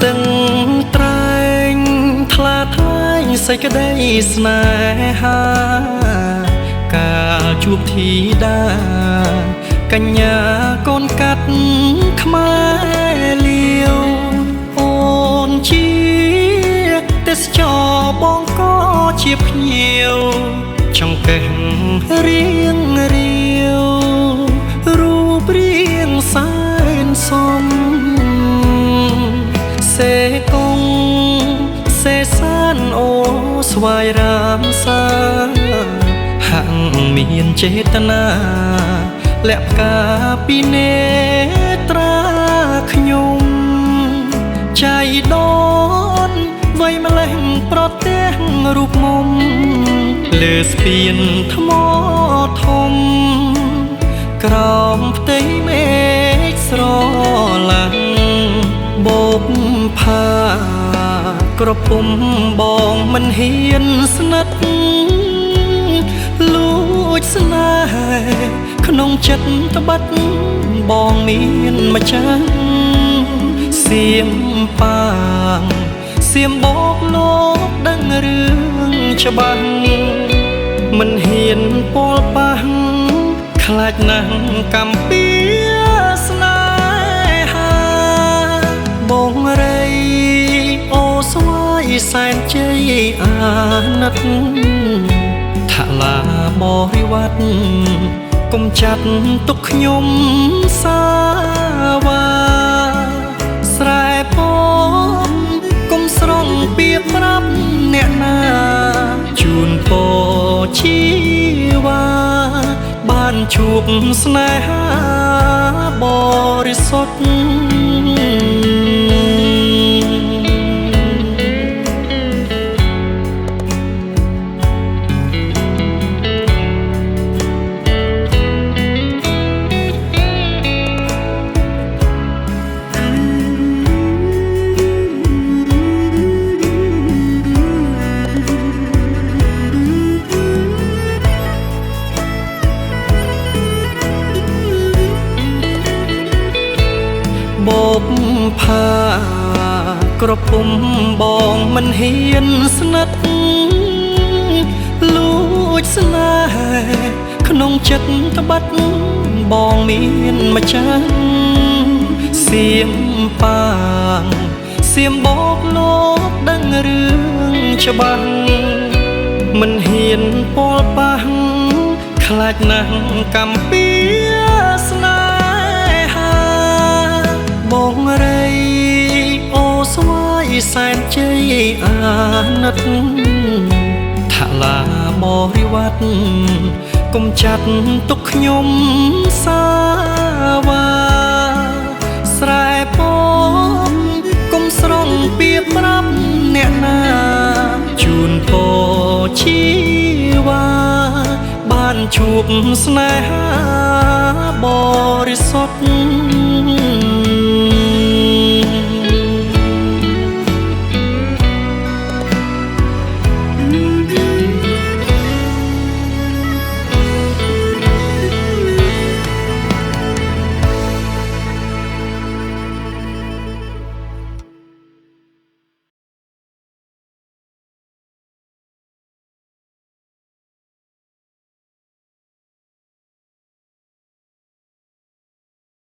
តឹងត្រែងថ្លាថ្លែងសេចក្តីស្នេហាការជួបធីតាកញ្ញាកូនកាត់ខ្មែរលាវអូនជាទេសចរបងក៏ជាភ្ញៀវចង្កេះរៀងរាវរូបរាងសែនសមសេកងសេសានអូស្វាយរាមសាហាក់មានចេតនាលាក់ផ្កាពីនេត្រាខ្ញុំចៃដនវ័យម្លេះប្រទេសរូបមុំលើស្ពានថ្មធំក្រោមផ្ទៃមេឃស្រឡាំងបោកផាក្រពុំបងមិនហ៊ានស្និទ្ធលួចស្នេហ៍ក្នុងចិត្តត្បិតបងមានម្ចាស់សៀមប៉ាងសៀមបោកលោកដឹងរឿងច្បាស់មិនហ៊ានពោលប៉ះខ្លាចណាស់កំពីស្នេហាបងរៃអូស្វាយសែនជ័យអាណិតថាឡាបរិវត្តកុំចាត់ទុកខ្ញុំសាវ៉ាស្រែពំកុំស្រង់ពីប្រាប់អ្នកណាជូនពរជីវ៉ាបានជួបស្នេហាបរិសុទ្ធបោកផាក្រពុំបងមិនហ៊ានស្និទ្ធលួចស្នេហ៍ក្នុងចិត្តត្បិតបងមានម្ចាស់សៀមប៉ាងសៀមបោកលោកដឹងរឿងច្បាស់មិនហ៊ានពោលប៉ះខ្លាចណាស់កំពីស្នេហាបងរៃអូស្វាយសែនជ័យអាណិតថាឡាបរិវត្តកុំចាត់ទុកខ្ញុំសាវ៉ាស្រែពំកុំស្រង់ពីប្រាប់អ្នកណាជូនពរជីវ៉ាបានជួបស្នេហាបរិសុទ្ធ